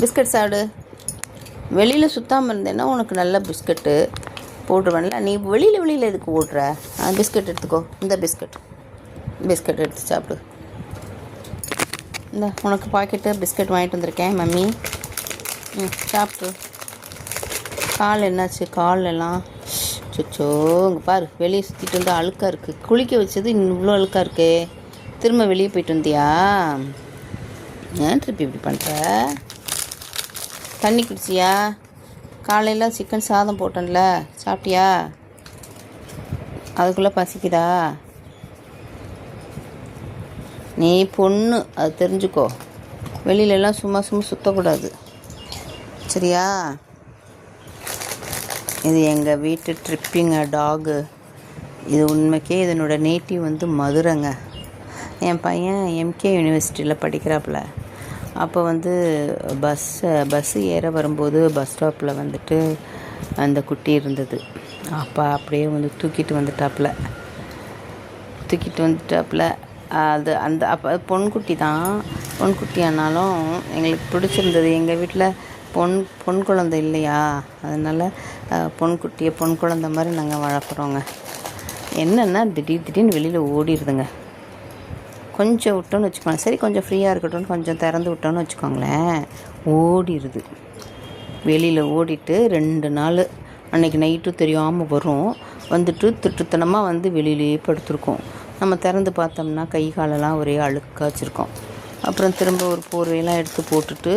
Biscuit சாப்பிடு. வெளியில் சுத்தாமல் இருந்தேன்னா உனக்கு நல்ல பிஸ்கட்டு போட்டுருவேன்ல. நீ வெளியில் எதுக்கு ஓடுற? பிஸ்கட் எடுத்துக்கோ. இந்த பிஸ்கட் எடுத்து சாப்பிடு. இந்த உனக்கு பாக்கெட்டு பிஸ்கட் வாங்கிட்டு வந்திருக்கேன் மம்மி. சாப்பிட்டு. கால் என்னாச்சு? கால் எல்லாம் சொச்சோ இங்கே பாரு, வெளியே சுற்றிட்டு வந்து அழுக்காக இருக்குது. குளிக்க வச்சது இன்னும் இவ்வளோ அழுக்காக இருக்கே. திரும்ப வெளியே போயிட்டு வந்தியா? ஏன் ட்ரிப் இப்படி பண்ணுற? தண்ணி குடிச்சியா? காலையில் சிக்கன் சாதம் போட்டேன்ல, சாப்பிட்டியா? அதுக்குள்ளே பசிக்குதா? நீ பொண்ணு, அது தெரிஞ்சுக்கோ. வெளியிலலாம் சும்மா சுற்றக்கூடாது, சரியா? இது எங்கள் வீட்டு ட்ரிப்பிங்க டாகு. இது உண்மைக்கே இதனோட நேட்டிவ் வந்து மதுரைங்க. என் பையன் எம்கே யூனிவர்சிட்டியில் படிக்கிறாப்புல. அப்போ வந்து பஸ்ஸு ஏற வரும்போது பஸ் ஸ்டாப்பில் வந்துட்டு அந்த குட்டி இருந்தது. அப்போ அப்படியே வந்து தூக்கிட்டு வந்துட்டாப்புல. அது அப்போ பொன்குட்டி தான். பொன்குட்டி ஆனாலும் எங்களுக்கு பிடிச்சிருந்தது. எங்கள் வீட்டில் பொன் குழந்தை இல்லையா, அதனால் பொன் குழந்தை மாதிரி நாங்கள் வளர்க்குறோங்க. என்னென்னா திடீர்னு வெளியில் ஓடிடுதுங்க. கொஞ்சம் விட்டோன்னு வச்சுக்கோங்க, சரி கொஞ்சம் ஃப்ரீயாக இருக்கட்டும்னு கொஞ்சம் திறந்து விட்டோன்னு வச்சுக்கோங்களேன், ஓடிடுது. வெளியில் ஓடிட்டு 2 நாள் அன்றைக்கி நைட்டும் தெரியாமல் வரும். வந்துட்டு திட்டுத்தனமாக வந்து வெளியிலேயே படுத்துருக்கோம். நம்ம திறந்து பார்த்தோம்னா கை காலெல்லாம் ஒரே அழுக்காக வச்சுருக்கோம். அப்புறம் திரும்ப ஒரு போர்வையெல்லாம் எடுத்து போட்டுட்டு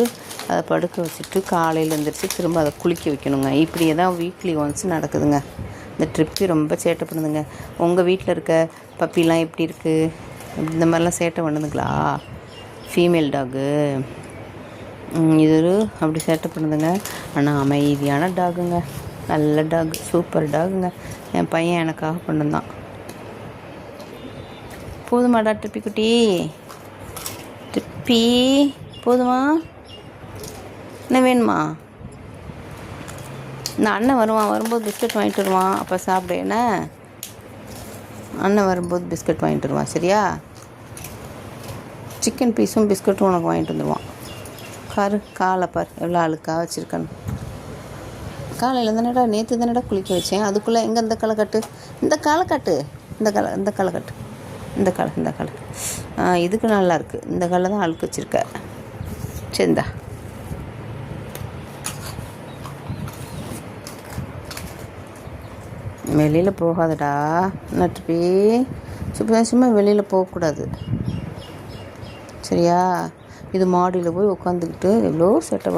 அதை படுக்க வச்சுட்டு காலையில் எழுந்திரிச்சு திரும்ப அதை குளிக்க வைக்கணுங்க. இப்படியே தான் வீக்லி ஒன்ஸ் நடக்குதுங்க. இந்த ட்ரிப்பி ரொம்ப சேட்டை பண்ணுதுங்க. உங்கள் வீட்டில் இருக்க பப்பிலாம் எப்படி இருக்குது? இந்த மாதிரிலாம் சேட்டை பண்ணுதுங்களா? ஃபீமேல் டாகு இது அப்படி சேட்டை பண்ணுதுங்க. ஆனால் அமைதியான டாகுங்க, நல்ல டாகு, சூப்பர் டாகுங்க. என் பையன் எனக்காக பண்ணுதான். போதுமாடா ட்ரிப்பி குட்டி? ட்ரிப்பி போதுமா? என்ன வேணுமா? இந்த அண்ணன் வரும்போது பிஸ்கட் வாங்கிட்டு வருவான், அப்போ சாப்பிடு. என்ன அண்ணன் வரும்போது பிஸ்கட் வாங்கிட்டு வருவான், சரியா? சிக்கன் பீஸும் பிஸ்கட்டும் உனக்கு வாங்கிட்டு வந்துடுவான். காலை பார் எவ்வளோ அழுக்காக வச்சுருக்கேன்னு. காலையில் தானடா, நேற்று தானடா குளிக்க வச்சேன். அதுக்குள்ளே எங்கே இந்த காலை கட்டு, இந்த காலை கட்டு. இதுக்கு நல்லா இருக்குது. இந்த காலை தான் அழுக்கு வச்சுருக்க. சரிந்தா. வெளியில் போகாதடா நட்பி. சும்மா வெளியில் போகக்கூடாது, சரியா? இது மாடியில் போய் உட்காந்துக்கிட்டு எவ்வளோ சேட்டை